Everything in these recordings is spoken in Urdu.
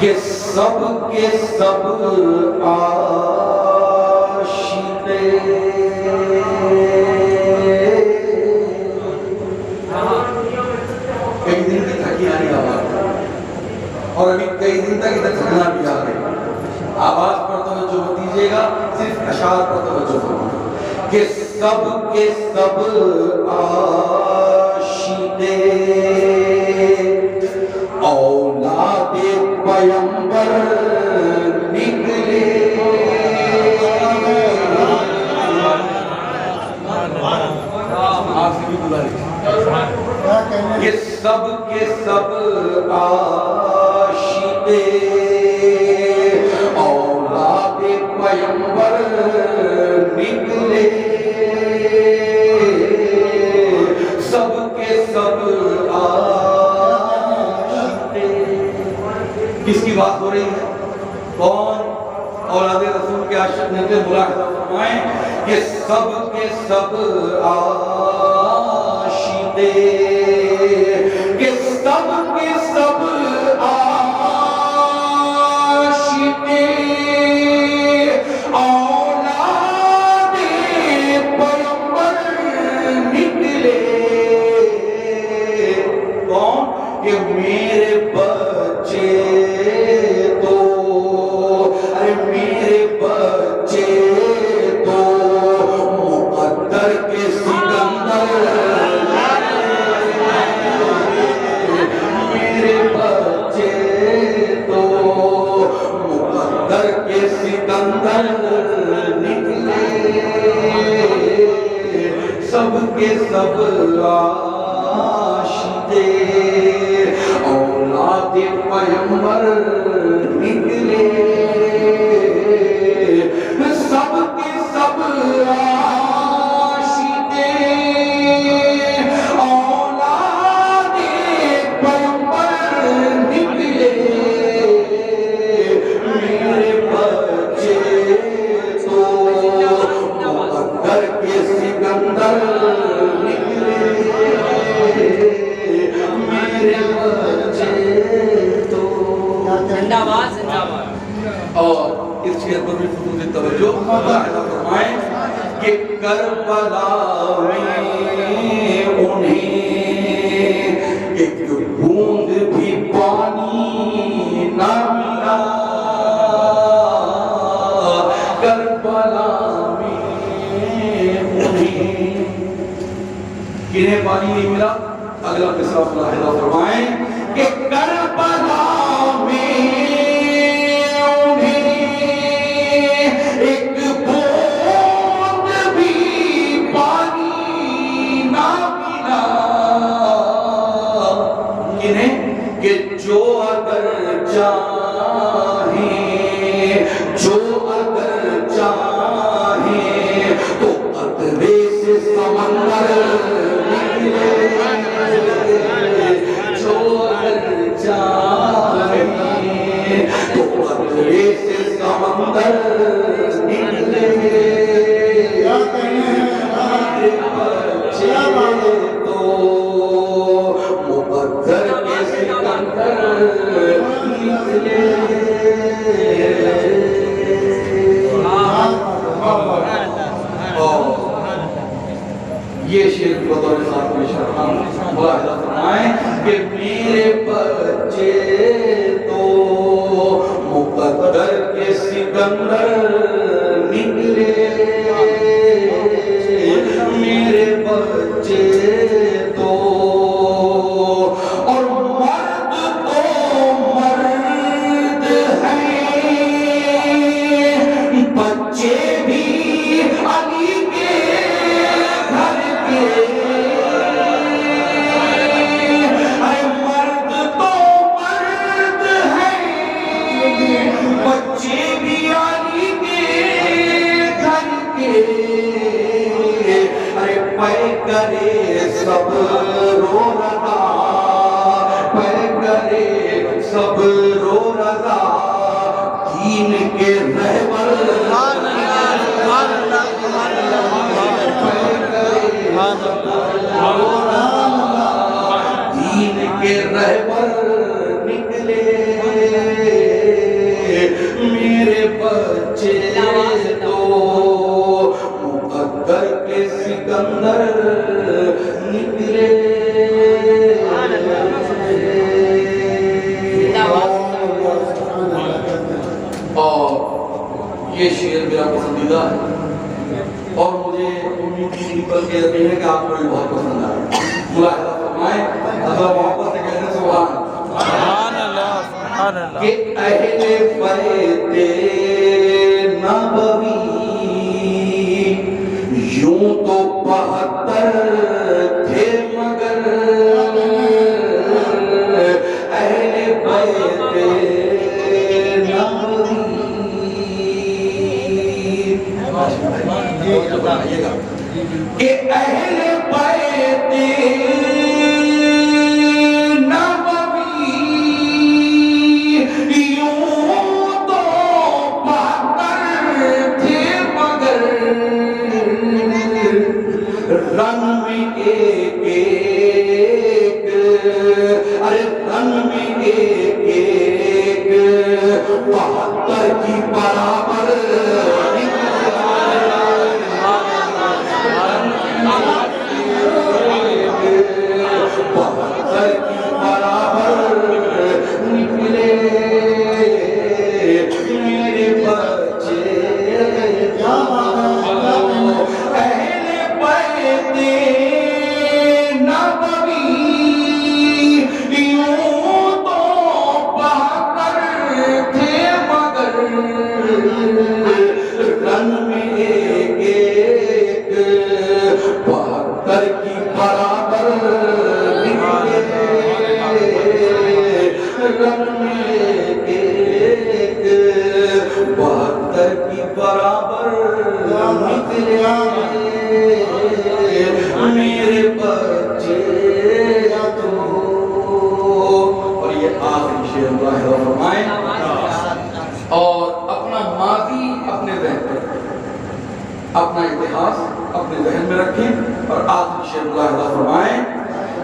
کہ سب کے سب عاشقے کئی دن کی تھکی آنی آواز اور ابھی کئی دن تک ادھر تھکنا بھی آ گئی آواز پر توجہ دیجیے گا صرف اشعار پر توجہ فرمائیں کہ سب کے سب عاشقے اولاد پیغمبر نکلے آپ سے بھی گزارش کہ سب کے سب عاشقے اولاد پیغمبر نکلے سب کے سب عاشقے کس کی بات ہو رہی ہے کون اولاد رسول کے عاشق نکلے ملاحظہ فرمائیں کہ سب کے سب عاشقے کہ سب کے سب عاشقے اولاد پیغمبر نکلے کون کہ میرے بچے تو ارے میرے بچے تو مقدر کے سکندر میرے بچے تو مقدر کے سکندر نکلے سب کے سب عاشقے اولاد پیغمبر نکلے سب کے سب عاشقے اولاد پیغمبر نکلے میرے بچے تو مقدر کے سکندر نکلے میرے بچے تو زندہ باد اور اس شعر پر بھی خصوصی توجہ ملاحظہ فرمائیں کہ کربلا میں انہیں ایک بوند بھی پانی نہ ملا کربلا میں انہیں کنہیں پانی نہیں ملا اگلا مصرع ملاحظہ فرمائیں کہ کربلا میں کہ جو اگر چاہیں تو قطرے سے سمندر نکلے جو اگر چاہیں تو قطرے سے سمندر نکلے میرے بچے تو مقدر کے سکندر نکلے یہ شعر بطور ساتھ میں شرحان ملاحظہ فرمائیں کہ میرے بچے تو مقدر کے سکندر نکلے میرے بچے تو اور مرد تو مرد ہیں بچے بھی علی کے گھر کے مرد تو مرد ہیں بچے بھی علی کے گھر کے پے کرے سب رو رضا پے کرے سب رو رضا دین کے رہبر دین کے رہبر نکلے میرے بچے تو مقدر کے سکندر نکلے اور یہ شعر میرا پسندیدہ ہے اور مجھے امید نہیں بلکہ یقین ہے کہ آپ کو بھی بہت پسند آئے ملاحظہ فرمائیں اگر محبت سے کہنے سبحان اللہ کہ اہل بیت نبوی یوں تو 72 تھے مگر اہل بیت نبوی کہ اہل بیت نبوی یوں تو 72 تھے مگر رنگ میں ایک ایک ارے رنگ میں ایک ایک 72 کی برابر میرے بچے تو اور یہ آخری شعر ملاحظہ فرمائیں اور اپنا ماضی اپنے ذہن میں رکھیں اپنا اتہاس اپنے ذہن میں رکھیں اور آخری شعر ملاحظہ فرمائیں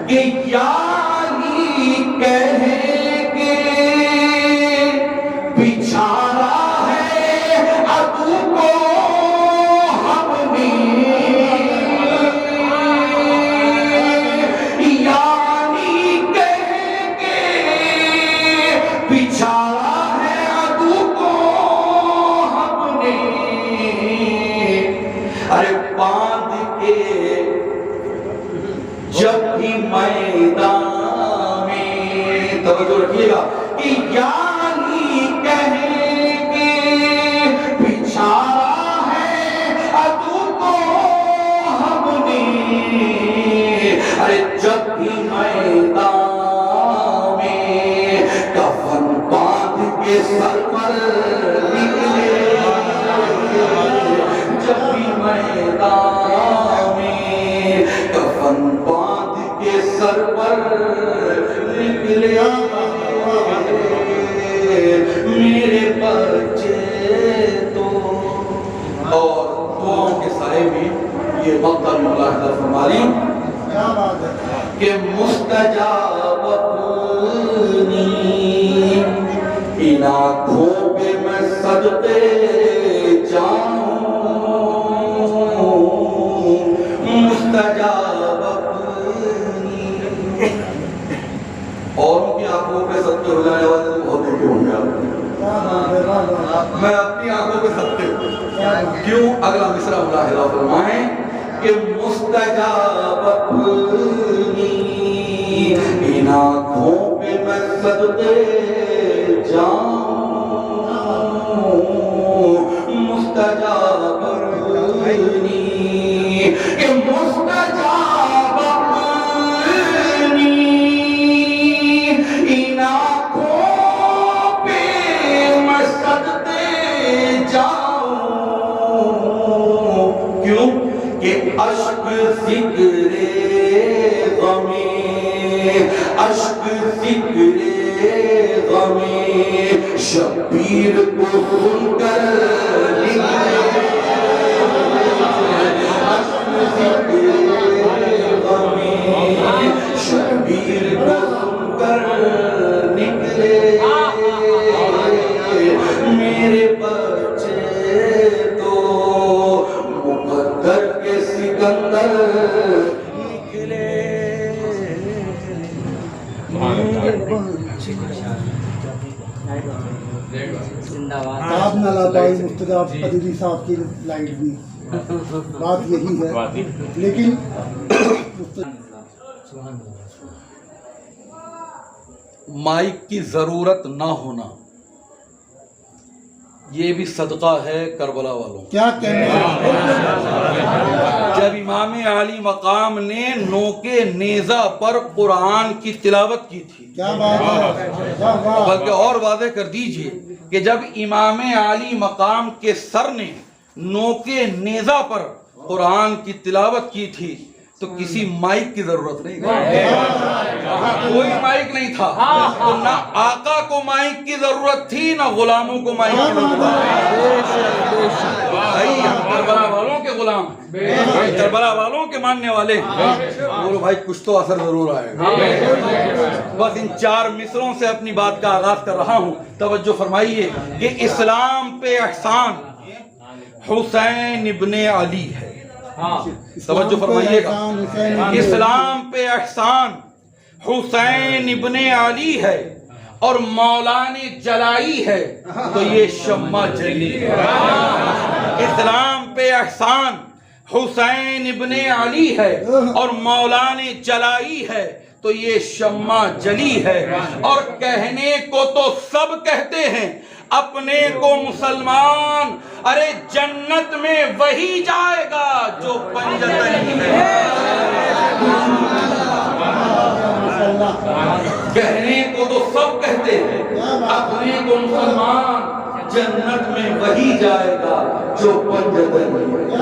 کہ یاری کہیں گے بچھانا ہے عدو کو ہم نے یاری کہیں گے بچھانا ہے عدو کو ہم نے ارے باندھ کے جب بھی میدان میں توجہ رکھیے گا کہ یعنی کہیں گے بچھانا ہے عدو کو ہم نے ارے جب بھی میدان میں کفن باندھ کے سر پر نکلے جب بھی میدان میں کفن باندھ کے سر پر نکلے میرے بچے تو اور دعاؤں کے سائے میں یہ مقطع ملاحظہ فرما لیں کہ مستجاب اپنی ان آنکھوں پہ میں صدقے جاؤں مستجاب اپنی اور ان کی آنکھوں پہ صدقے ہو جانے والے تو بہت دیکھے ہوں گے آپ میں اپنی آنکھوں پہ صدقے کیوں اگلا مصرع ملاحظہ فرمائیں کہ مستجاب اپنی ان آنکھوں پہ میں صدقے جاؤں مستجاب اپنی کہ مستجاب اپنی ان آنکھوں پہ میں صدقے جاؤں کیوں کہ اشک ذکر غمی اشک ذکر غمی شبیر کو سن کر اشک ذکر غمی شبیر کو سن زندہ باد آپ نہ لاپائی مفتداب قدیری صاحب کی لائٹ بھی بات یہی ہے، لیکن مائک کی ضرورت نہ ہونا یہ بھی صدقہ ہے کربلا والوں کا۔ کیا کہنے جب امام عالی مقام نے نوکے نیزہ پر قرآن کی تلاوت کی تھی، کیا بات ہے، واہ واہ، بلکہ اور واضح کر دیجئے کہ جب امام عالی مقام کے سر نے نوکے نیزہ پر قرآن کی تلاوت کی تھی تو کسی مائک کی ضرورت نہیں تھی، وہاں کوئی مائک نہیں تھا، تو نہ آقا کو مائک کی ضرورت تھی نہ غلاموں کو مائک کی ضرورت تھی۔ بھائی ہم کربلا والوں کے غلام ہیں، کربلا والوں کے ماننے والے ہیں، بولو بھائی کچھ تو اثر ضرور آئے گا۔ بس ان 4 مصروں سے اپنی بات کا آغاز کر رہا ہوں، توجہ فرمائیے کہ اسلام پہ احسان حسین ابن علی ہے۔ توجہ فرمائیے گا، اسلام پہ احسان حسین ابن علی ہے اور مولا نے جلائی ہے تو یہ شمع جلی ہے۔ اسلام پہ احسان حسین ابن علی ہے اور مولا نے جلائی ہے تو یہ شمع جلی ہے، اور کہنے کو تو سب کہتے ہیں اپنے کو مسلمان، ارے جنت میں وہی جائے گا جو پنجتنی ہے۔ کہنے کو تو سب کہتے ہیں اپنے کو مسلمان، جنت میں وہی جائے گا جو پنجتنی ہے۔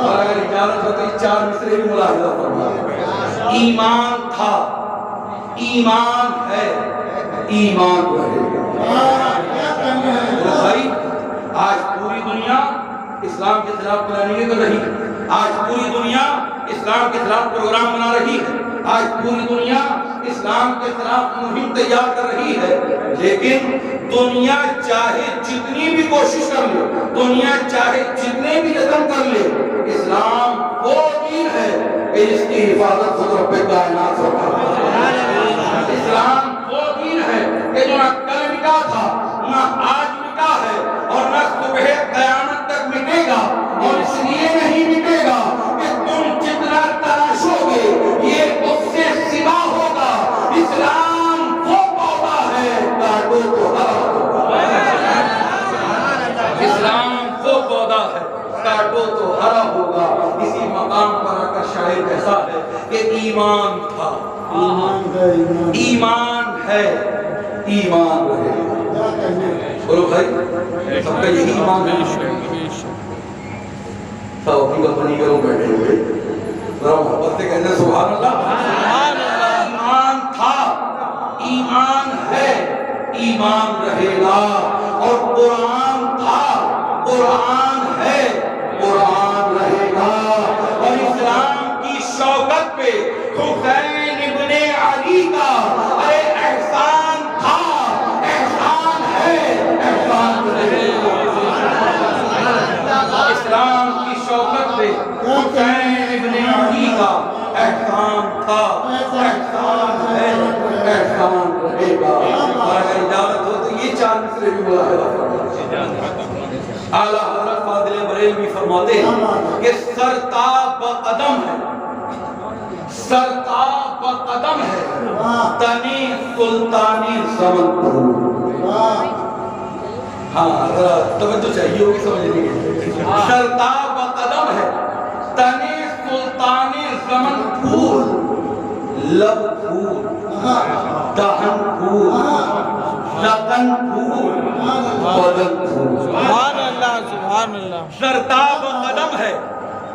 اور اگر اجازت ہو تو 4 مصرے بھی ملاحظہ فرمائیں۔ ایمان تھا، ایمان ہے، ایمان رہے گا۔ بھائی آج پوری دنیا اسلام کے خلاف پلاننگ کر رہی ہے، آج پوری دنیا اسلام کے خلاف پروگرام بنا رہی ہے، آج پوری دنیا اسلام کے خلاف مہم تیار کر رہی ہے، لیکن دنیا چاہے جتنی بھی کوشش کر لے، دنیا چاہے جتنے بھی یتن کر لے، اسلام وہ دین ہے کہ جس کی حفاظت خود رب کائنات ہوگا۔ اسلام وہ دین ہے کہ جو نہ کل مٹا تھا نہ آج مٹا ہے اور نہ صبح قیامت تک مٹے گا، اور اس لیے نہیں مٹے گا کہ تم جتنا تراشو گے یہ اس سے سوا ہوگا۔ اسلام وہ پودا ہے کاٹو تو ہرا ہوگا۔ اسلام وہ پودا ہے کاٹو تو ہرا ہوگا۔ اسی مقام پر آ کر شاعر کہتا ہے کہ ایمان تھا، ایمان ہے، ایمان رہے گا۔ بولو بھائی سب کا یہی ایمان ہے؟ سب اپنی کمپنی کروں بیٹھے ہوئے ذرا محبت سے کہتے ہیں سبحان اللہ۔ ایمان تھا، ایمان ہے، ایمان رہے گا، اور قرآن تھا، قرآن ہے، قرآن رہے گا، اور اسلام کی شوکت پہ حسین ابن علی کا ارے احسان تھا، احسان ہے، احسان رہے گا۔ اسلام کی شوکت پہ حسین ابن علی کا احسان تھا، احسان ہے، احسان رہے گا۔ اور اگر اجازت ہو تو یہ 4 مصرے بھی ملاحظہ فرمائیں۔ اعلیٰ حضرت فاضل بریلوی فرماتے ہیں کہ سرتاب قدم ہے، سرتاب قدم ہے تنی سلطانی زمن پھول۔ ہاں ذرا توجہ چاہیے ہوگی سمجھنے کے لیے۔ سرتاب قدم ہے تنی سلطانی زمن پھول، لب پھول، دہن پھول، لقن پھول، بدن پھول۔ سبحان اللہ، سبحان اللہ۔ سرتاب قدم ہے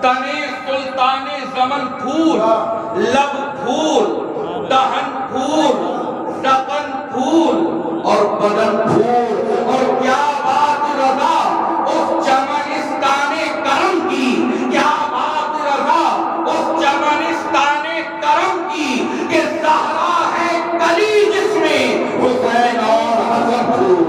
تنی سلطانی زمن پھول، لب پھول، دہن پھول، لقن پھول اور بدن پھول۔ اور کیا بات رضا اس چمنستان کرم کی، کیا بات رضا اس چمنستان کرم کی کہ زہرا ہے کلی جس میں حسین اور حسن پھول۔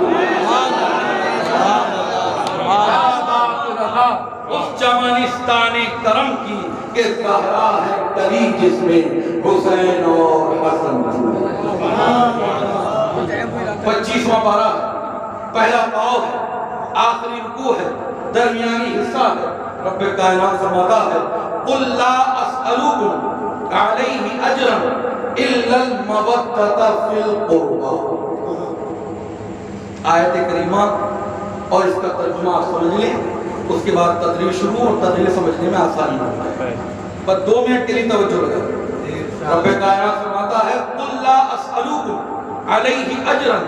کیا بات رضا اس چمنستان کرم کی کہ زہرا ہے کلی جس میں حسین اور حسن پھول۔ 25واں پارہ ہے، پہلا پاؤ ہے، آخری رکوع ہے، درمیانی حصہ ہے۔ رب کائنات فرماتا ہے قُلْ لَا أَسْأَلُكُمْ عَلَيْهِ أَجْرًا إِلَّا الْمَوَدَّةَ فِي الْقُرْبَى۔ آیت کریمہ اور اس کا ترجمہ آپ سمجھ لیں، اس کے بعد تدریج شروع، اور تدریج سمجھنے میں آسانی ہوتا ہے۔ بس 2 منٹ کے لیے توجہ لگا۔ رب کائنات فرماتا ہے قُلْ لَا أَسْأَلُكُمْ عَلَيْهِ أَجْرًا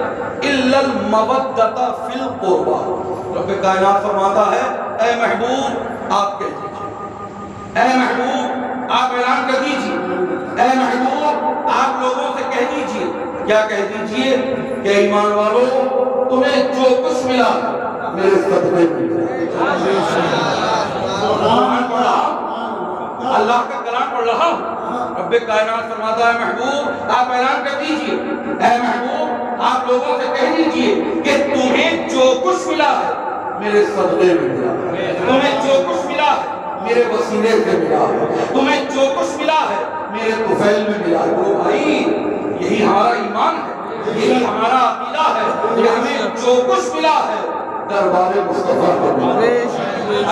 إِلَّا الْمَوَدَّةَ فِي الْقُرْبَى۔ رب کائنات فرماتا ہے اے محبوب آپ کہہ دیجئے، اے محبوب آپ اعلان کر دیجئے، اے محبوب آپ لوگوں سے کہہ دیجئے، کیا کہہ دیجئے کہ ایمان والو تمہیں جو کچھ ملا میرے صدقے میں اللہ کا کلام پڑھ رہا ہوں۔ رب کائنات فرماتا ہے محبوب آپ اعلان کر دیجئے، اے محبوب آپ لوگوں سے کہہ دیجئے کہ تمہیں جو کچھ ملا ہے میرے صدقے میں ملا ہے، تمہیں جو کچھ ملا ہے میرے وسیلے سے ملا ہے، تمہیں جو کچھ ملا ہے میرے طفیل میں ملا ہے۔ وہ بھائی یہی ہمارا ایمان ہے، یہی ہمارا عقیدہ ہے کہ ہمیں جو کچھ ملا ہے دربار مصطفیٰ کو ملا۔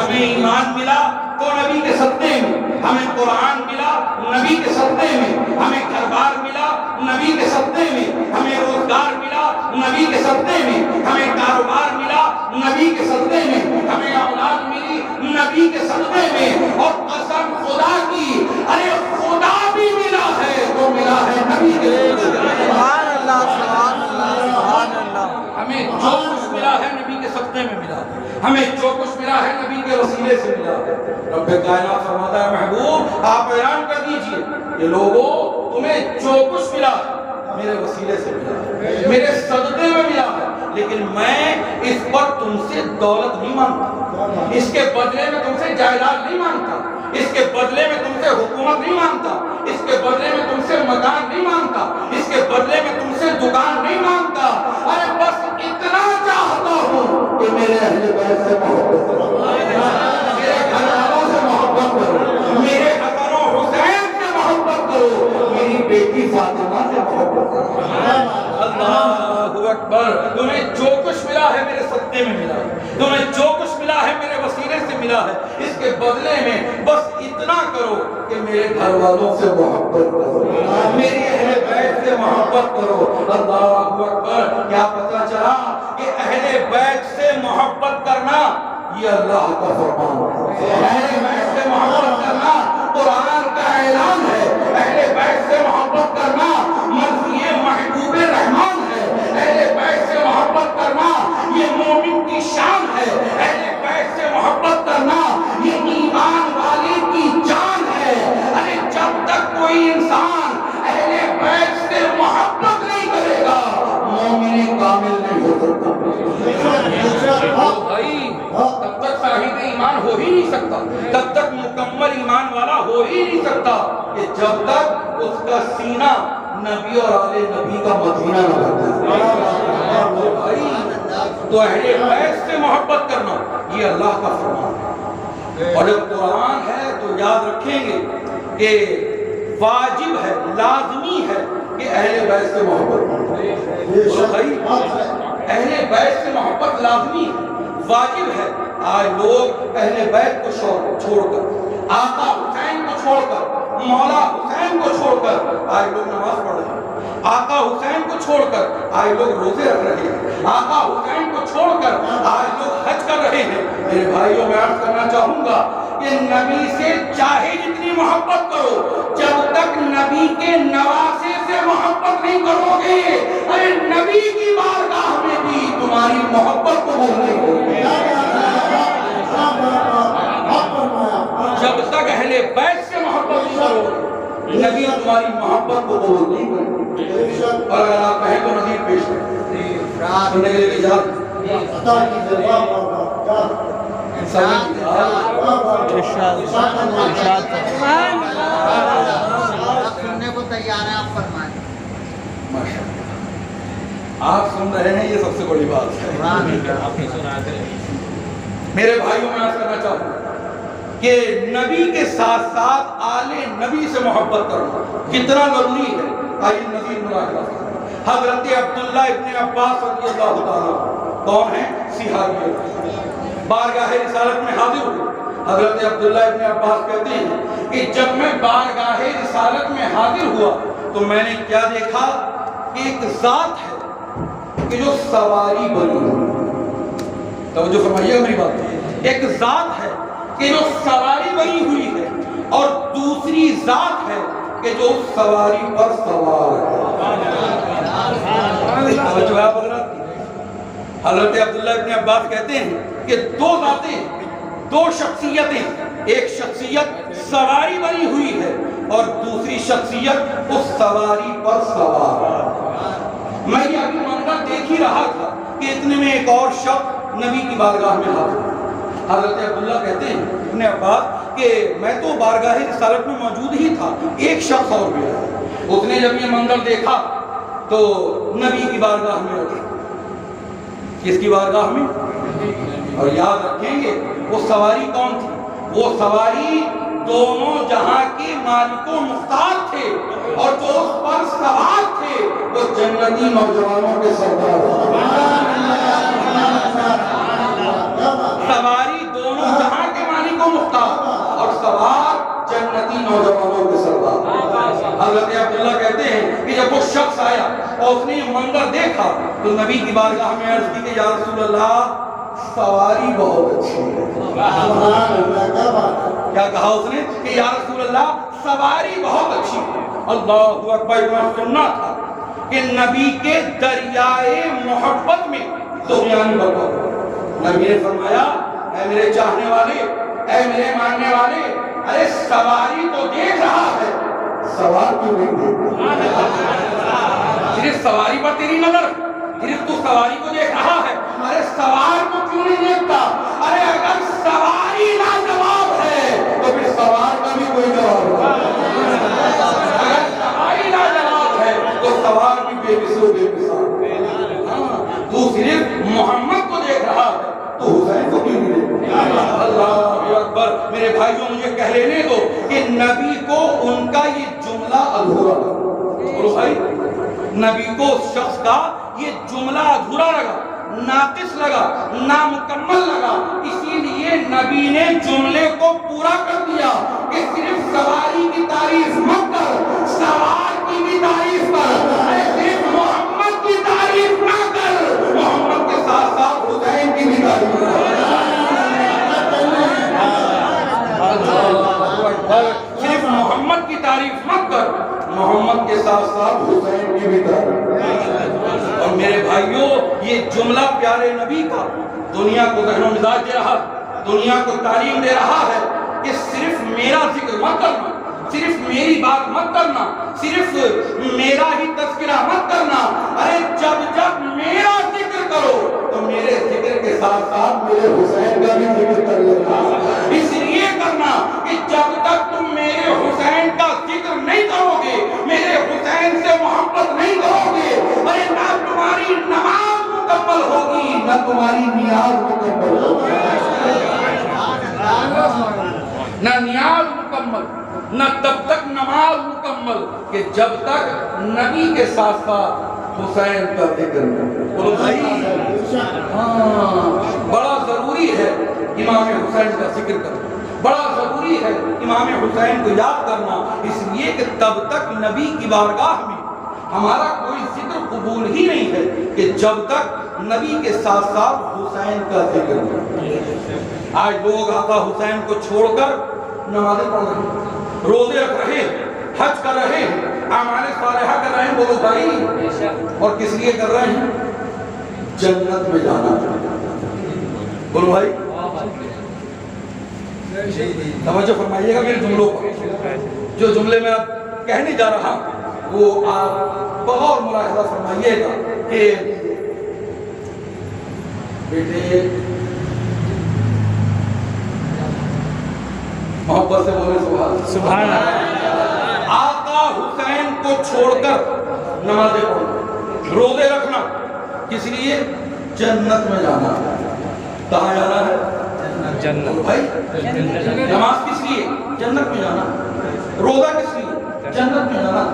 ہمیں ایمان ملا تو نبی کے صدقے میں، ہمیں قرآن ملا نبی کے صدقے میں، ہمیں گھر بار ملا نبی کے صدقے میں، ہمیں روزگار ملا نبی کے صدقے میں، ہمیں کاروبار ملا نبی کے صدقے میں، ہمیں اولاد ملی نبی کے صدقے میں۔ اور قسم خدا کی ارے خدا بھی ملا ہے وہ ملا ہے نبی کے صدقے میں۔ سبحان اللہ سبحان اللہ سبحان اللہ۔ ہمیں جو کچھ ملا ہے نبی کے صدقے میں ملا، ہمیں جو کچھ ملا ہے نبی کے وسیلے سے ملا ہے۔ رب کائنات فرماتا ہے محبوب آپ اعلان کر دیجئے کہ لوگوں تمہیں جو کچھ ملا میرے وسیلے سے ملا ہے، میرے صدقے میں ملا ہے، لیکن میں اس پر تم سے دولت نہیں مانگتا، اس کے بدلے میں تم سے جائیداد نہیں مانگتا، اس کے بدلے میں تم سے حکومت نہیں مانگتا، اس کے بدلے میں تم سے مکان نہیں مانگتا، اس کے بدلے میں تم سے دکان نہیں مانگتا۔ ارے بس اتنا چاہتا ہوں کہ میرے اہل بیت سے محبت کرو، میرے گھر والوں سے محبت کرو، میرے حسن و حسین سے محبت کرو، میری بیٹی فاطمہ سے محبت کرو۔ اللہ اکبر۔ تمہیں جو کچھ ملا ہے میرے صدقے میں ملا ہے، تمہیں جو کچھ ملا ہے میرے وسیلے سے ملا ہے، اس کے بدلے میں بس اتنا کرو کہ میرے گھر والوں سے محبت کرو، میری اہل بیت سے محبت کرو۔ اللہ اکبر۔ کیا پتہ چلا کہ اہل بیت سے محبت کرنا یہ اللہ کا فرمان ہے، اہل بیت سے محبت کرنا قرآن کا اعلان ہے، اہل بیت سے محبت کرنا مرضی محبوب رحمان ہے، اہل بیت سے محبت کرنا یہ مومن کی شان ہے، اہل بیت سے محبت کرنا یہ ایمان والے کی جان ہے۔ ارے جب تک کوئی انسان اہل بیت سے محبت نہیں کرے گا مومن کامل نہیں ہو سکتا۔ بھائی تب تک صاحب ایمان ہو ہی نہیں سکتا، تب تک مکمل ایمان والا ہو ہی نہیں سکتا کہ جب تک اس کا سینہ نبی اور آل نبی کا مدینہ نہ بن جائے۔ تو اہل بیت سے محبت کرنا یہ اللہ کا فرمان ہے، اور جب قرآن ہے تو یاد رکھیں گے کہ واجب ہے، لازمی ہے کہ اہل بیت سے محبت کرنا۔ اہل بیت سے محبت لازمی ہے، واجب ہے۔ آج لوگ اہل بیت کو چھوڑ کر، آقا حسین کو چھوڑ کر، مولا حسین کو چھوڑ کر آج لوگ نماز پڑھ رہے ہیں، آقا حسین کو چھوڑ کر آج لوگ روزے رکھ رہے ہیں، آقا حسین کو چھوڑ کر آج لوگ حج کر رہے ہیں۔ میرے بھائیوں میں عرض کرنا چاہوں گا کہ نبی سے چاہے جتنی محبت کرو، جب تک نبی کے نواسے سے محبت نہیں کرو گے ارے نبی کی بارگاہ میں بھی تمہاری محبت قبول نہیں ہوگی۔ جب تک اہل بیت سے محبت نہیں کرو نبی تمہاری محبت کو قبول نہیں کرے۔ اور اگر آپ کہیں تو نظیر پیش کریں سننے کے لیے اجازت سننے کو تیار ہے، آپ فرمائیں۔ آپ سن رہے ہیں، یہ سب سے بڑی بات ہے۔ میرے بھائیوں میں عرض کرنا چاہوں گا کہ نبی کے ساتھ ساتھ آل نبی سے محبت کرنا کتنا ضروری ہے۔ آئیے نظیر ملاحظہ حضرت عبداللہ ابن عباس رضی اللہ تعالیٰ کون ہیں؟ صحابی بارگاہ رسالت میں حاضر ہوئے. حضرت عبداللہ ابن عباس کہتے ہیں کہ جب میں بارگاہ رسالت میں حاضر ہوا تو میں نے کیا دیکھا کہ ایک ذات ہے کہ جو سواری بنی ہوئی. توجہ فرمائیے گا میری بات. ایک ذات ہے کہ جو سواری بنی ہوئی ہے اور دوسری ذات ہے کہ جو سواری پر سوار ہے. حضرت عبداللہ ابن عباس کہتے ہیں کہ دو ذاتیں، دو شخصیتیں، ایک شخصیت سواری بنی ہوئی ہے اور دوسری شخصیت اس سواری پر سوار ہے. میں یہ ابھی منظر دیکھ ہی رہا تھا کہ اتنے میں ایک اور شخص نبی کی بارگاہ میں حاضر. حضرت عبداللہ کہتے ہیں ابن عباس کہ میں تو بارگاہ رسالت میں موجود ہی تھا، ایک شخص اور بھی آیا. اس نے جب یہ منظر دیکھا تو نبی کی بارگاہ میں آیا. کس کی بارگاہ میں؟ اور یاد رکھیں گے وہ سواری کون تھی؟ وہ سواری دونوں جہاں کے مالک و مختار تھے اور جو اس پر سوار تھے وہ جنتی نوجوانوں کے سردار. سواری دونوں جہاں کے مالک و مختار اور سوار جنتی نوجوانوں کے سردار. حضرت عبداللہ کہتے ہیں کہ جب وہ شخص آیا اور اس نے یہ منظر دیکھا تو نبی کی بارگاہ میں عرض کی کہ یا رسول اللہ سواری بہت اچھی ہے. کیا کہا اس نے کہ یا رسول اللہ سواری بہت اچھی ہے. اللہ اکبر. میں سننا تھا کہ نبی کے دریائے محبت میں دریانی برکت. نبی نے فرمایا اے میرے چاہنے والے، اے میرے ماننے والے، ارے سواری تو دیکھ رہا ہے، سوار کیوں نہیں دیکھ رہا؟ صرف سواری پر تیری نظر، صرف تو سواری کو دیکھ رہا ہے، ارے سوار کو کیوں نہیں دیکھتا؟ ارے اگر سواری لاجواب ہے تو پھر سوار کا بھی کوئی جواب نہیں. اگر سواری لاجواب ہے تو سوار بھی بے مثل بے مثال. تو صرف محمد کو دیکھ رہا ہے تو حسین کو کیوں نہیں دیکھ رہا؟ اللہ اکبر. میرے بھائیوں مجھے کہہ لینے دو کہ نبی کو ان کا یہ جملہ ادھورا لگا. بھائی نبی کو اس شخص کا یہ جملہ ادھورا لگا، ناقص لگا، نامکمل لگا. اسی لیے نبی نے جملے کو پورا کر دیا کہ صرف سواری کی تعریف مت کر، سوار کی بھی تعریف کر. صرف محمد کی تعریف نہ کر، محمد کے ساتھ ساتھ حسین کی بھی تعریف کر. صرف محمد کی تعریف مت کر، محمد کے ساتھ ساتھ حسین کی بھی تعریف. اور میرے بھائیوں یہ جملہ پیارے نبی کا دنیا کو ذہن و مزاج دے رہا ہے، دنیا کو تعلیم دے رہا ہے کہ صرف میرا ذکر مت کرنا، صرف میری بات مت کرنا، صرف میرا ہی تذکرہ مت کرنا. ارے جب جب میرا ذکر کرو تو میرے ذکر کے ساتھ ساتھ میرے حسین کا بھی ذکر کر لینا. اس لیے کرنا کہ جب تک تم میرے حسین کا ذکر نہیں کرو گے، میرے حسین سے محبت نہیں کرو گے، ارے نہ تمہاری نماز مکمل ہوگی نہ تمہاری نیاز مکمل ہوگی. نہ نیاز مکمل، نہ تب تک نماز مکمل کہ جب تک نبی کے ساتھ ساتھ حسین کا ذکر کرو. بولو بھائی بڑا ضروری ہے امام حسین کا ذکر کرنا، بڑا ضروری ہے امام حسین کو یاد کرنا. اس لیے کہ تب تک نبی کی بارگاہ میں ہمارا کوئی ذکر قبول ہی نہیں ہے کہ جب تک نبی کے ساتھ ساتھ حسین کا ذکر کرنا. آج لوگ آقا حسین کو چھوڑ کر نمازیں پڑھ رہے ہیں، روزے رکھ رہے ہیں، حج کر رہے ہیں، اعمال صالحہ کر رہے ہیں. بولو بھائی اور کس لیے کر رہے ہیں؟ جنت میں جانا. بولو بھائی توجہ فرمائیے گا میرے جملوں پر. جو جملے میں اب کہنے جا رہا وہ آپ بغور ملاحظہ فرمائیے گا کہ بیٹے محبت سے بولے سبحان اللہ. آقا حسین کو چھوڑ کر نمازیں پڑھنا، روزے رکھنا، کس لیے؟ جنت میں جانا. کہاں جانا ہے؟ جنت. بھائی نماز کس لیے؟ جنت میں جانا. روزہ کس لیے؟ جنت میں جانا.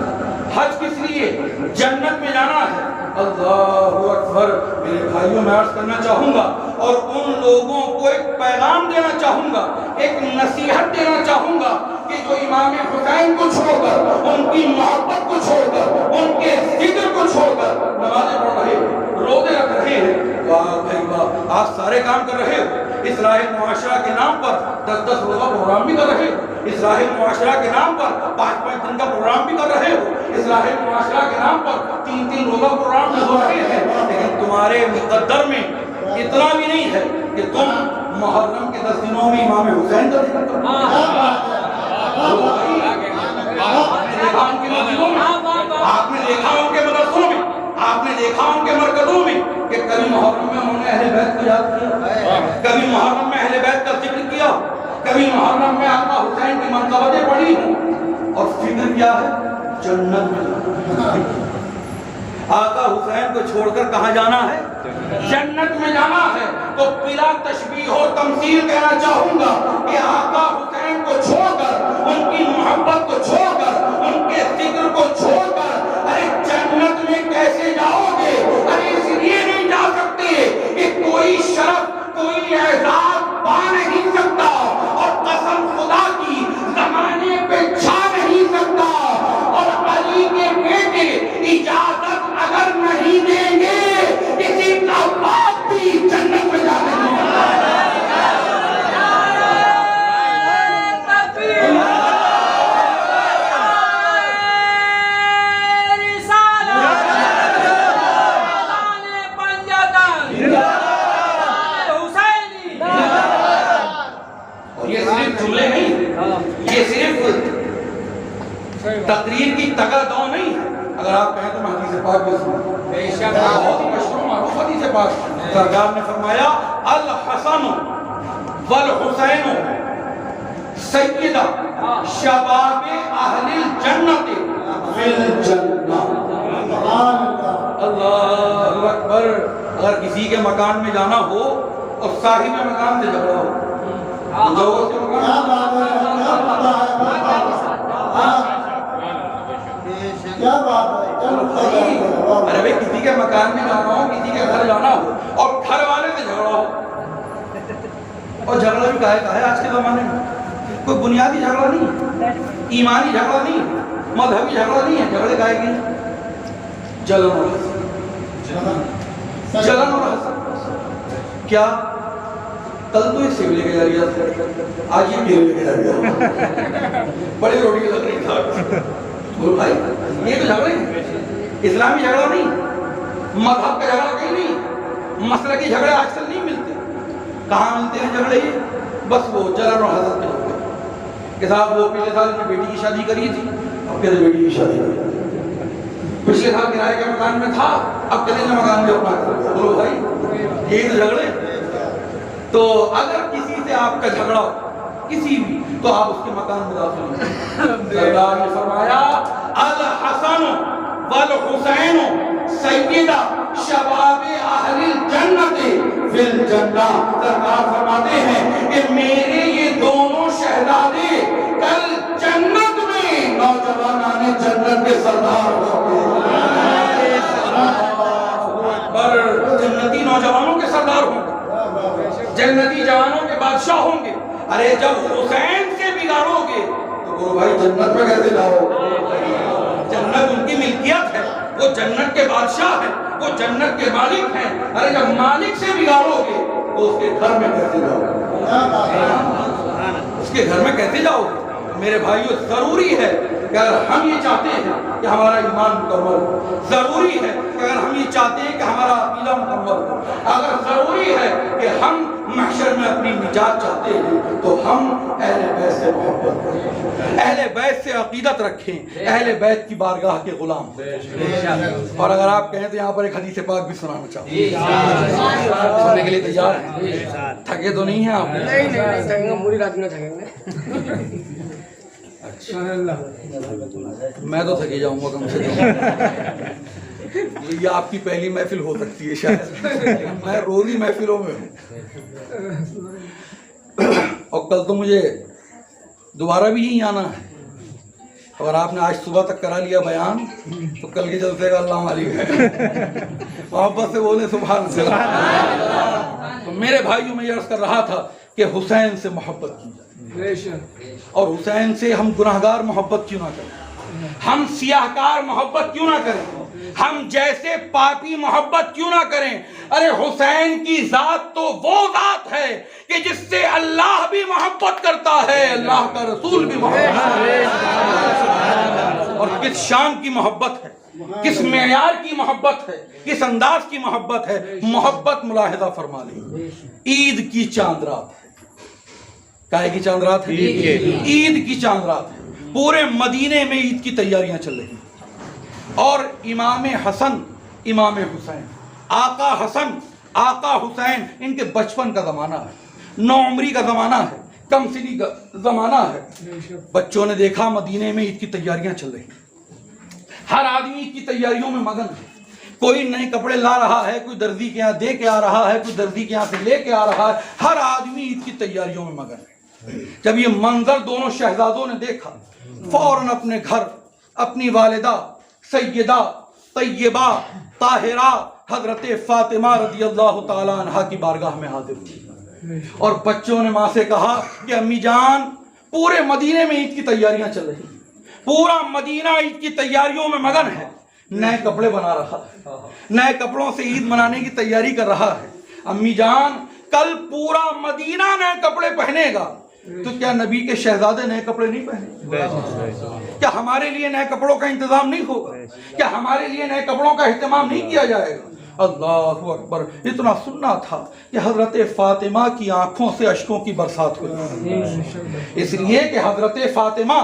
حج کس لیے؟ جنت میں جانا ہے. اللہ اکبر. میرے بھائیوں میں عرض کرنا چاہوں گا اور ان لوگوں کو ایک پیغام دینا چاہوں گا, ایک نصیحت دینا چاہوں گا کہ جو امام حسین کو چھوڑ کر, ان کی محبت کو چھوڑ کر, ان کے ذکر کو چھوڑ کر نمازیں پڑھ رہے ہیں, روزے رکھ رہے ہیں. واہ بھائی واہ, آپ سارے کام کر رہے ہو. اصلاح معاشرہ کے نام پر 10 روزہ پروگرام بھی کر رہے ہو. اصلاح معاشرہ کے نام پر 5 دن کا پروگرام بھی کر رہے ہو. اصلاح معاشرہ کے نام پر 3 روزہ پروگرام بھی ہو رہے ہیں. لیکن تمہارے مقدر میں اتنا بھی نہیں ہے کہ تم محرم کے 10 دنوں میں امام حسین کا ذکر کرو. آپ نے دیکھا ان کے مدرسوں میں, آپ نے دیکھا ان کے مرکزوں میں کہ کبھی محرم میں انہوں نے اہل بیت کو یاد کیا, کبھی محرم میں اہل بیت کا ذکر کیا, کبھی محرم میں آقا حسین کی منقبتیں پڑھی ہوں. اور فکر کیا ہے؟ جنت میں جانا. آقا حسین کو چھوڑ کر کہاں جانا ہے؟ جنت میں جانا ہے. تو بلا تشبیہ و تمثیل کہنا چاہوں گا کہ آقا حسین کو چھوڑ کر, ان کی محبت کو چھوڑ کر, ان کے ذکر کو چھوڑ کر ارے جنت میں کیسے جاؤ گے؟ ارے اس لیے نہیں جا سکتے کہ کوئی شرف, کوئی اعزاز پا نہیں سکتا, اور قسم خدا کی زمانے پہ چھا نہیں سکتا, اور علی کے بیٹے اجازت اگر نہیں دیں گے کسی کا باپ بھی جنت میں جانے نہیں. تقریر کی تگا دو نہیں ہے. اگر آپ کہیں تو میں حدیث پاک بھی سنوں, بہت ہی مشہور معروف حدیث پاک. سرکار نے فرمایا الحسن والحسین سیدہ شباب اہل الجنت فی الجنہ. اللہ اکبر. اگر کسی کے مکان میں جانا ہو اور صاحب مکان سے جھگڑا ہو, ارے بھائی کسی کے مکان میں جانا ہو, کسی کے گھر جانا ہو اور گھر والے سے جھگڑا ہو, اور جھگڑا بھی کہا ہے آج کے زمانے میں, کوئی بنیادی جھگڑا نہیں, ایمانی جھگڑا نہیں, مذہبی جھگڑا نہیں ہے. جھگڑے کہے گی جلن اور حسد, جلن اور حسد. کیا کل تو اس سے بھی لے کے جا رہی ہے, آج یہ بھی لے کے جا رہی ہے, بڑی روٹی لگ رہی تھا. بول بھائی یہ تو جھگڑے ہیں, اسلامی جھگڑا نہیں, مذہب کا جھگڑا کہیں نہیں, مسئلہ کے جھگڑے آج کل نہیں ملتے. کہاں ملتے ہیں جھگڑے؟ بس وہ جلن اور حسد کے جھگڑے کہ صاحب وہ پچھلے سال اپنی بیٹی کی شادی کری تھی, اب کہتے بیٹی کی شادی کری, پچھلے سال کرائے کے مکان میں تھا, اب کہتے ہیں مکان میں اپنا کر دیا. بولو بھائی یہی تو جھگڑے. تو اگر کسی سے آپ کا جھگڑا ہو کسی بھی, تو آپ اس کے مکان میں داخل ہوں. سرکار نے فرمایا الحسن والحسین سیدہ شباب اہل الجنت فی الجنہ. سرکار فرماتے ہیں کہ میرے یہ دونوں شہزادے کل جنت میں نوجوانان جنت کے سردار ہوں گے. پر جنتی نوجوانوں کے سردار ہوں گے, جنتی جوانوں کے بادشاہ ہوں گے. ارے جب حسین سے بگاڑو گے تو بولو بھائی جنت میں کیسے جاؤ؟ جنت ان کی ملکیت ہے, وہ جنت کے بادشاہ ہیں, وہ جنت کے مالک ہیں. ارے جب مالک سے بگاڑو گے تو اس کے گھر میں کیسے جاؤ گے؟ اس کے گھر میں کیسے جاؤ گے؟ میرے بھائیو ضروری ہے کہ اگر ہم یہ چاہتے ہیں کہ ہمارا ایمان مکمل ہو, ضروری ہے کہ اگر ہم یہ چاہتے ہیں کہ ہمارا عقیدہ مکمل ہو, اگر ضروری ہے کہ ہم محشر میں اپنی نجات چاہتے ہیں تو ہم اہل بیت سے محبت کریں, اہل بیت سے عقیدت رکھیں, اہل بیت کی بارگاہ کے غلام. اور اگر آپ کہیں تو یہاں پر ایک حدیث پاک بھی سنانا چاہوں, سننے کے لیے تیار ہیں؟ تھکے تو نہیں ہیں آپ؟ نہیں, پوری رات میں تھکیں گے. میں تو تھکی جاؤں گا کم سے کم. یہ آپ کی پہلی محفل ہو سکتی ہے شاید, میں روزی محفلوں میں ہوں. اور کل تو مجھے دوبارہ بھی یہیں آنا ہے. اور آپ نے آج صبح تک کرا لیا بیان تو کل کے جلسے کا اللہ مالک ہے. محبت سے بولے سبحان اللہ. تو میرے بھائیوں میں یہ عرض کر رہا تھا کہ حسین سے محبت کی جائے, اور حسین سے ہم گناہگار محبت کیوں نہ کریں, ہم سیاہکار محبت کیوں نہ کریں, ہم جیسے پاپی محبت کیوں نہ کریں. ارے حسین کی ذات تو وہ ذات ہے کہ جس سے اللہ بھی محبت کرتا ہے, اللہ کا رسول بھی محبت کرتا ہے. اور کس شان کی محبت ہے, کس معیار کی محبت ہے, کس انداز کی محبت ہے. محبت ملاحظہ فرما لیں, عید کی چاند رات ہے. کائے کی چاند رات ہے؟ عید کی چاند رات ہے. پورے مدینے میں عید کی تیاریاں چل رہی ہیں, اور امام حسن امام حسین, آقا حسن آقا حسین, ان کے بچپن کا زمانہ ہے, نوعمری کا زمانہ ہے, کم سنی کا زمانہ ہے. بچوں نے دیکھا مدینے میں عید کی تیاریاں چل رہی ہیں, ہر آدمی عید کی تیاریوں میں مگن ہے. کوئی نئے کپڑے لا رہا ہے, کوئی درزی کے یہاں دے کے آ رہا ہے, کوئی درزی کے یہاں سے لے کے آ رہا ہے. ہر آدمی عید کی تیاریوں میں مگن ہے. جب یہ منظر دونوں شہزادوں نے دیکھا, فوراً اپنے گھر اپنی والدہ سیدہ طیبہ طاہرہ حضرت فاطمہ رضی اللہ تعالیٰ عنہا کی بارگاہ میں حاضر ہوئی, اور بچوں نے ماں سے کہا کہ امی جان, پورے مدینے میں عید کی تیاریاں چل رہی ہیں, پورا مدینہ عید کی تیاریوں میں مگن ہے, نئے کپڑے بنا رہا ہے, نئے کپڑوں سے عید منانے کی تیاری کر رہا ہے. امی جان, کل پورا مدینہ نئے کپڑے پہنے گا, تو کیا نبی کے شہزادے نئے کپڑے نہیں پہنے؟ کیا ہمارے لیے نئے کپڑوں کا انتظام نہیں ہوگا؟ کیا ہمارے لیے نئے کپڑوں کا اہتمام نہیں کیا جائے گا؟ اللہ اکبر. اتنا سننا تھا کہ حضرت فاطمہ کی آنکھوں سے اشکوں کی برسات ہوئی, اس لیے کہ حضرت فاطمہ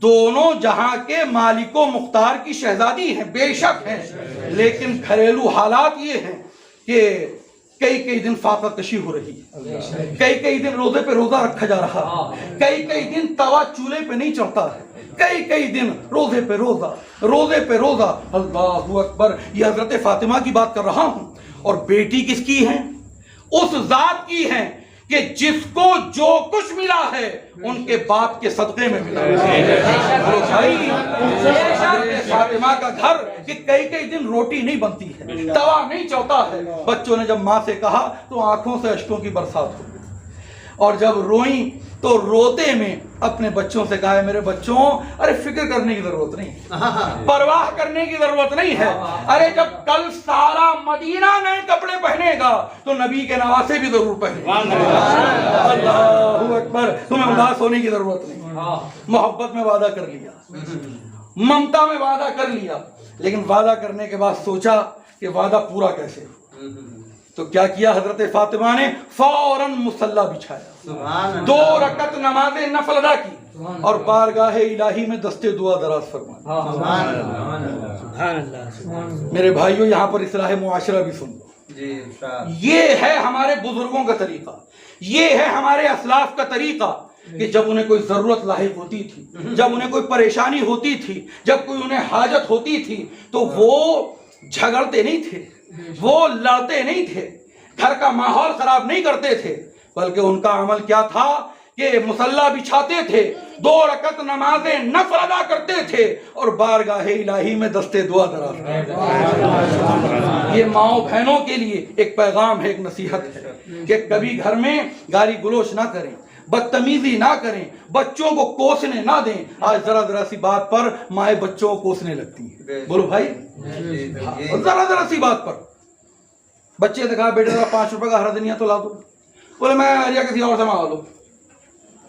دونوں جہاں کے مالک و مختار کی شہزادی ہیں, بے شک ہیں, لیکن گھریلو حالات یہ ہیں کہ کئی دن فاقہ کشی ہو رہی ہے, کئی دن روزے پہ روزہ رکھا جا رہا ہے, کئی دن توا چولہے پہ نہیں چڑھتا ہے, کئی دن روزے پہ روزہ. اللہ اکبر. یہ حضرت فاطمہ کی بات کر رہا ہوں, اور بیٹی کس کی ہیں؟ اس ذات کی ہیں کہ جس کو جو کچھ ملا ہے ان کے باپ کے صدقے میں ملا ہے. فاطمہ کا گھر کہ کئی دن روٹی نہیں بنتی ہے, توا نہیں چوتا ہے. بچوں نے جب ماں سے کہا تو آنکھوں سے اشکوں کی برسات ہو گئی, اور جب روئیں تو روتے میں اپنے بچوں سے کہا, میرے بچوں, ارے فکر کرنے کی ضرورت نہیں, پرواہ کرنے کی ضرورت نہیں ہے. ارے جب کل سارا مدینہ نئے کپڑے پہنے گا تو نبی کے نواسے بھی ضرور پہنے گا. اللہ اکبر. تمہیں اداس ہونے کی ضرورت نہیں. محبت میں وعدہ کر لیا, ممتا میں وعدہ کر لیا, لیکن وعدہ کرنے کے بعد سوچا کہ وعدہ پورا کیسے ہو. تو کیا کیا حضرت فاطمہ نے؟ فوراً مصلی بچھایا, 2 رکعت نماز نفل ادا کی, اور بارگاہ الہی میں دستے دعا دراز فرمایا. میرے بھائیوں, یہاں پر اصلاح معاشرہ بھی سن لو. یہ ہے ہمارے بزرگوں کا طریقہ, یہ ہے ہمارے اسلاف کا طریقہ کہ جب انہیں کوئی ضرورت لاحق ہوتی تھی, جب انہیں کوئی پریشانی ہوتی تھی, جب کوئی انہیں حاجت ہوتی تھی, تو وہ جھگڑتے نہیں تھے, وہ لڑتے نہیں تھے, گھر کا ماحول خراب نہیں کرتے تھے, بلکہ ان کا عمل کیا تھا کہ مصلی بچھاتے تھے, 2 رکعت نماز نفل ادا کرتے تھے, اور بارگاہ الہی میں دستے دعا دراز کرتے تھے. یہ ماؤں بہنوں کے لیے ایک پیغام ہے, ایک نصیحت ہے کہ کبھی گھر میں گالی گلوچ نہ کریں, بدتمیزی نہ کریں, بچوں کو کوسنے نہ دیں. آج ذرا سی بات پر مائیں بچوں کو کوسنے لگتی ہیں. بولو بھائی, ذرا سی بات پر بچے سے کہا, بیٹے ذرا 5 روپے کا ہرا دنیا تو لا دو. بولے میں یا کسی اور سے مانگا لو.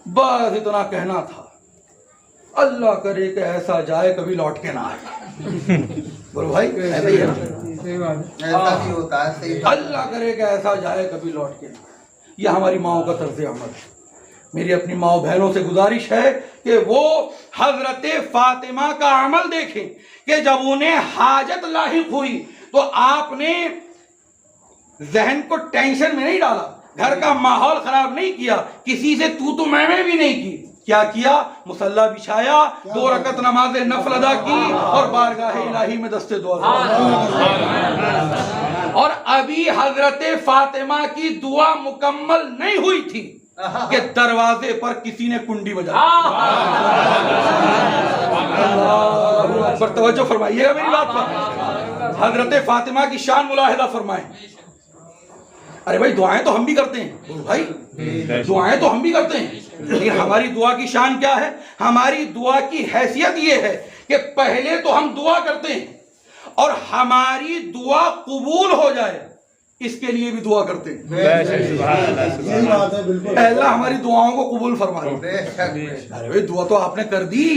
بس اتنا کہنا تھا. اللہ کرے کہ ایسا جائے کبھی لوٹ کے نہ آئے. بولو بھائی, ایسا ہی ہوتا ہے. اللہ کرے کہ ایسا جائے کبھی لوٹ کے نہ آئے. یہ ہماری ماؤں کا طرز عمل ہے. میری اپنی ماؤں بہنوں سے گزارش ہے کہ وہ حضرت فاطمہ کا عمل دیکھیں کہ جب انہیں حاجت لاحق ہوئی تو آپ نے ذہن کو ٹینشن میں نہیں ڈالا, گھر کا ماحول خراب نہیں کیا, کسی سے تو میں بھی نہیں کی. کیا کیا؟ مصلی بچھایا, 2 رکعت نماز نفل ادا کی, اور بارگاہ الہی میں دستے دعا. اور ابھی حضرت فاطمہ کی دعا مکمل نہیں ہوئی تھی کہ دروازے پر کسی نے کنڈی بجا پر توجہ فرمائیے گا میری بات پر. حضرت فاطمہ کی شان ملاحظہ فرمائیں. ارے بھائی دعائیں تو ہم بھی کرتے ہیں بھائی, دعائیں تو ہم بھی کرتے ہیں, لیکن ہماری دعا کی شان کیا ہے؟ ہماری دعا کی حیثیت یہ ہے کہ پہلے تو ہم دعا کرتے ہیں اور ہماری دعا قبول ہو جائے اس کے لیے بھی دعا کرتے ہیں. یہی بات ہے بالکل. اے اللہ ہماری دعاؤں کو قبول فرما دے. ارے بھائی دعا تو آپ نے کر دی,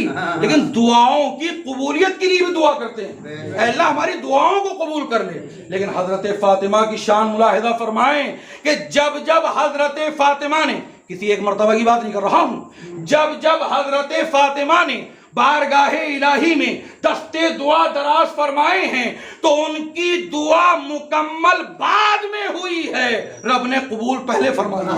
لیکن دعاؤں کی قبولیت کے لیے بھی دعا کرتے ہیں. اے اللہ ہماری دعاؤں کو قبول کر لے. لیکن حضرت فاطمہ کی شان ملاحظہ فرمائیں کہ جب جب حضرت فاطمہ نے, کسی ایک مرتبہ کی بات نہیں کر رہا ہوں, جب جب حضرت فاطمہ نے بارگاہ الہی میں دستے دعا دراز فرمائے ہیں تو ان کی دعا مکمل بعد میں ہوئی ہے, رب نے قبول پہلے فرمایا.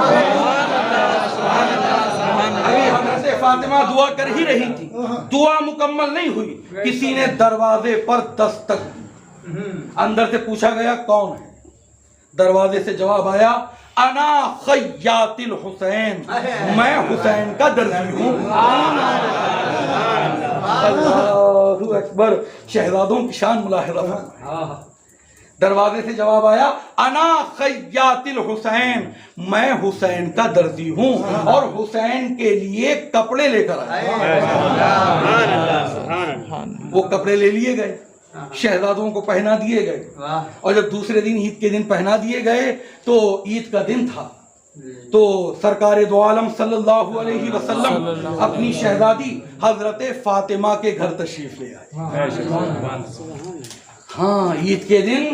ابھی حضرت فاطمہ دعا کر ہی رہی تھی, دعا مکمل نہیں ہوئی, کسی نے دروازے پر دستک دی. اندر سے پوچھا گیا کون ہے؟ دروازے سے جواب آیا انا خیاط الحسین, میں حسین کا درزی ہوں. اللہ اکبر, شہزادوں کی شان ملاحظہ فرمائیں. دروازے سے جواب آیا انا خیاط الحسین, میں حسین کا درزی ہوں اور حسین کے لیے کپڑے لے کر آیا. وہ کپڑے لے لیے گئے, شہزادوں کو پہنا دیے گئے, اور جب دوسرے دن عید کے دن پہنا دیے گئے تو عید کا دن تھا, تو سرکار دو عالم صلی اللہ علیہ وسلم اپنی شہزادی حضرت فاطمہ کے گھر تشریف لے آئے. ہاں عید کے دن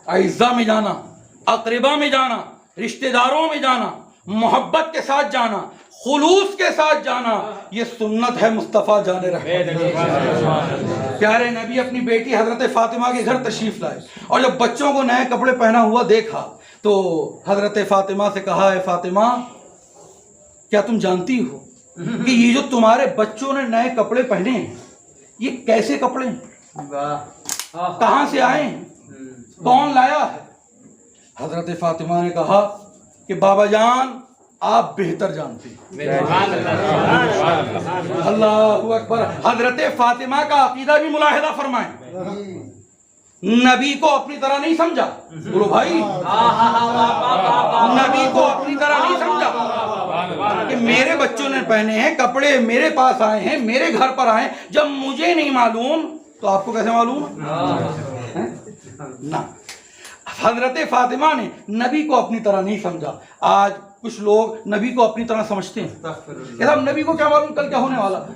اعزاء میں جانا, اقربا میں جانا, رشتہ داروں میں جانا, محبت کے ساتھ جانا, خلوص کے ساتھ جانا, یہ سنت ہے مصطفیٰ جان رحمت. پیارے نبی اپنی بیٹی حضرت فاطمہ کے گھر تشریف لائے, اور جب بچوں کو نئے کپڑے پہنا ہوا دیکھا تو حضرت فاطمہ سے کہا اے فاطمہ کیا تم جانتی ہو کہ یہ جو تمہارے بچوں نے نئے کپڑے پہنے ہیں یہ کیسے کپڑے ہیں, کہاں سے آئے ہیں, کون لایا ہے؟ حضرت فاطمہ نے کہا کہ بابا جان آپ بہتر جانتے ہیں. اللہ اکبر. حضرت فاطمہ کا عقیدہ بھی ملاحظہ فرمائیں. نبی کو اپنی طرح نہیں سمجھا, بولو بھائی, نبی کو اپنی طرح نہیں سمجھا کہ میرے بچوں نے پہنے ہیں کپڑے, میرے پاس آئے ہیں, میرے گھر پر آئے, جب مجھے نہیں معلوم تو آپ کو کیسے معلوم نہ. حضرت فاطمہ نے نبی کو اپنی طرح نہیں سمجھا. آج کچھ لوگ نبی کو اپنی طرح سمجھتے ہیں کہ صاحب نبی کو کیا معلوم کل کیا ہونے والا ہے,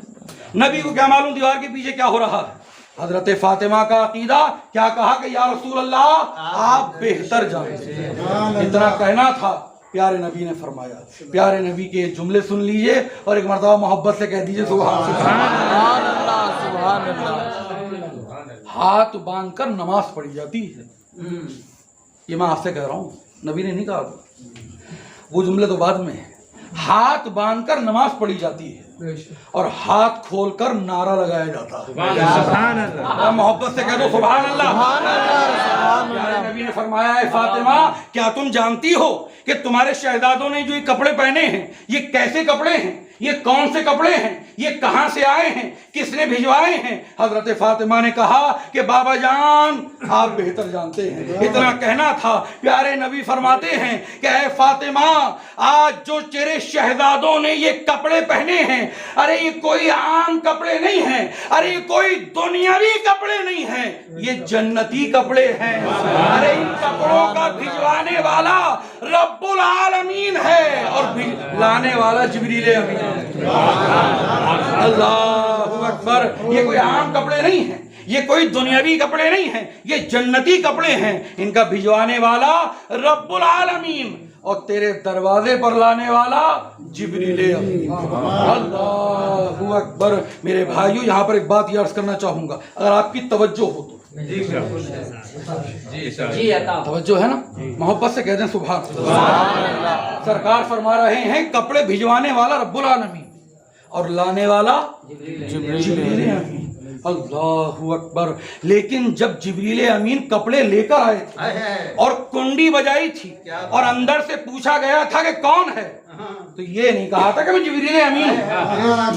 نبی کو کیا معلوم دیوار کے پیچھے کیا ہو رہا ہے. حضرت فاطمہ کا عقیدہ کیا کہا کہ یا رسول اللہ آپ بہتر جانتے ہیں. اتنا کہنا تھا, پیارے نبی نے فرمایا. پیارے نبی کے جملے سن لیجئے اور ایک مرتبہ محبت سے کہہ دیجئے سبحان اللہ. سبحان اللہ. ہاتھ باندھ کر نماز پڑھی جاتی ہے, یہ میں آپ سے کہہ رہا ہوں, نبی نے نہیں کہا. وہ جملے تو بعد میں ہے. ہاتھ باندھ کر نماز پڑھی جاتی ہے اور ہاتھ کھول کر نعرہ لگایا جاتا ہے. محبت سے کہہ دو سبحان اللہ. پیارے نبی نے فرمایا ہے فاطمہ کیا تم جانتی ہو کہ تمہارے شہزادوں نے جو یہ کپڑے پہنے ہیں یہ کیسے کپڑے ہیں, یہ کون سے کپڑے ہیں, یہ کہاں سے آئے ہیں, کس نے بھجوائے ہیں؟ حضرت فاطمہ نے کہا کہ بابا جان آپ بہتر جانتے ہیں. اتنا کہنا تھا. پیارے نبی فرماتے ہیں کہ اے فاطمہ آج جو تیرے شہزادوں نے یہ کپڑے پہنے ہیں, ارے یہ کوئی عام کپڑے نہیں ہیں, ارے یہ کوئی دنیاوی کپڑے نہیں ہیں, یہ جنتی کپڑے ہیں. ارے ان کپڑوں کا بھجوانے والا رب العالمین ہے اور لانے والا جبریل امین. اللہ اکبر. یہ کوئی عام کپڑے نہیں ہیں, یہ کوئی دنیاوی کپڑے نہیں ہیں, یہ جنتی کپڑے ہیں. ان کا بھجوانے والا رب العالمین اور تیرے دروازے پر لانے والا جبریل امین. اللہ اکبر. میرے بھائیو یہاں پر ایک بات عرض کرنا چاہوں گا, اگر آپ کی توجہ ہو تو. توجہ ہے نا, محبت سے کہہ دیں سبحان اللہ. سرکار فرما رہے ہیں کپڑے بھجوانے والا رب العالمین اور لانے والا جبریل امین. اللہ اکبر. لیکن جب جبریل امین کپڑے لے کر آئے تھے اور کنڈی بجائی تھی اور اندر سے پوچھا گیا تھا کہ کون ہے, تو یہ نہیں کہا تھا کہ میں جبریل امین ہوں،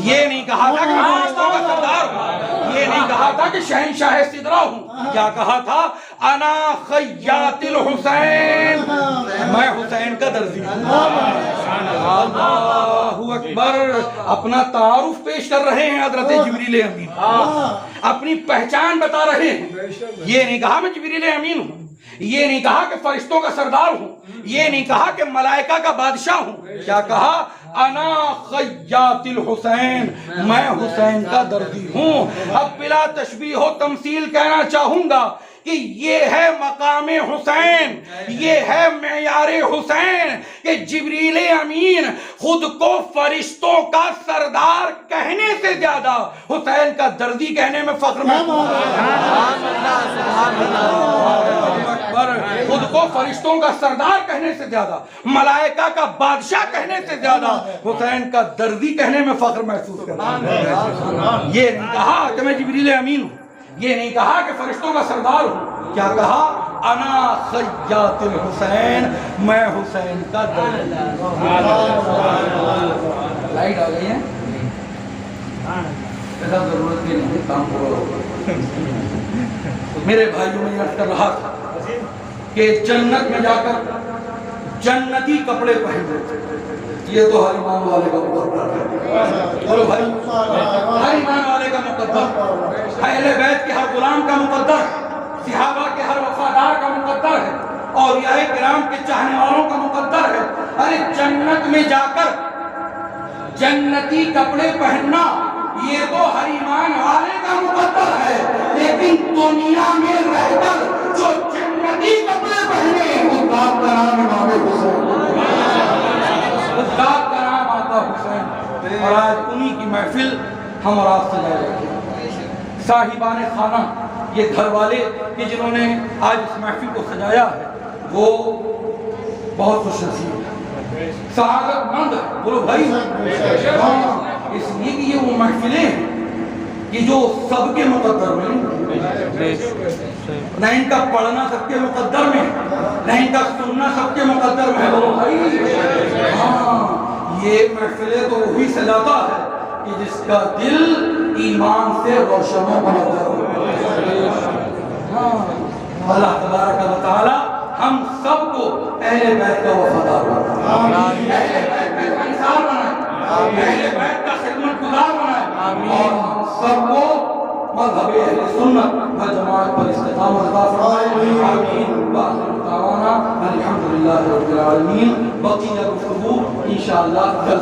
یہ نہیں کہا تھا کہ میں فرشتوں کا سردار ہوں، یہ نہیں کہا تھا کہ شہنشاہ سدرہ ہوں، کیا کہا تھا؟ انا خیاط الحسین، میں حسین کا درزی ہوں۔ اللہ اکبر، اپنا تعارف پیش کر رہے ہیں حضرت جبریل امین، اپنی پہچان بتا رہے ہیں۔ یہ نہیں کہا میں جبریل امین ہوں، یہ نہیں کہا کہ فرشتوں کا سردار ہوں، یہ نہیں کہا کہ ملائکہ کا بادشاہ ہوں، کیا کہا؟ انا خیاط الحسین، میں حسین کا دردی ہوں۔ اب بلا تشبیہ و تمثیل کہنا چاہوں گا کہ یہ ہے مقام حسین، یہ ہے معیار حسین کہ جبریل امین خود کو فرشتوں کا سردار کہنے سے زیادہ حسین کا دردی کہنے میں فخر محسوس خود کو فرشتوں کا سردار کہنے سے زیادہ، ملائکہ کا بادشاہ کہنے سے زیادہ حسین کا دردی کہنے میں فخر محسوس کرتا ہے۔ یہ نہیں کہا کہ میں جبریل امین ہوں، یہ نہیں کہا کہ فرشتوں کا سردار ہوں، کیا کہا؟ انا خیاط الحسین، میں حسین کا دردی ہوں۔ لائٹ آ گئی ہے؟ ایسا ضرورت بھی نہیں، کام کرو۔ میرے بھائیوں میں عرض کر رہا تھا کہ جنت میں جا کر جنتی کپڑے پہنے، یہ تو ہر ایمان والے کا مقدر ہے۔ بولو بھائی، ہر ایمان والے کا مقدر، اہل بیت کے ہر غلام کا مقدر، صحابہ کے ہر وفادار کا مقدر ہے، اولیاء کرام کے چاہنے والوں کا مقدر ہے۔ ارے جنت میں جا کر جنتی کپڑے پہننا یہ تو ہر ایمان والے کا مقدر ہے، لیکن دنیا میں رہ کر جو جنتی کپڑے پہنے اس بات کا نام امام حسین، اس بات کا نام آقا حسین۔ اور آج انہی کی محفل ہم اور آپ سجائے رکھے، صاحبان خانہ، یہ گھر والے کہ جنہوں نے آج اس محفل کو سجایا ہے وہ بہت خوش نصیب ہے، سعادت مند ہے۔ بولو بھائی، اس لیے کہ یہ وہ محفلیں ہیں کہ جو سب کے مقدر میں، نہ ان کا پڑھنا سب کے مقدر میں، نہ ان کا سننا سب کے مقدر میں۔ بولو بھائی، ہاں، یہ محفلیں تو وہی سجاتا ہے کہ جس کا دل ایمان سے روشن و منور ہو۔ اللہ تبارک و تعالی ہم سب کو اہل بیت کا وفادار بنائے، اہل بیت کا انصار بنائے، اہل بیت کا خدمت گزار بنائے، اور ہم سب کو مذہب اہل سنت و جماعت پر استقامت عطا فرمائے۔ آمین۔ وآخر دعوانا الحمدللہ رب العالمین۔ بقیہ گفتگو انشاءاللہ کل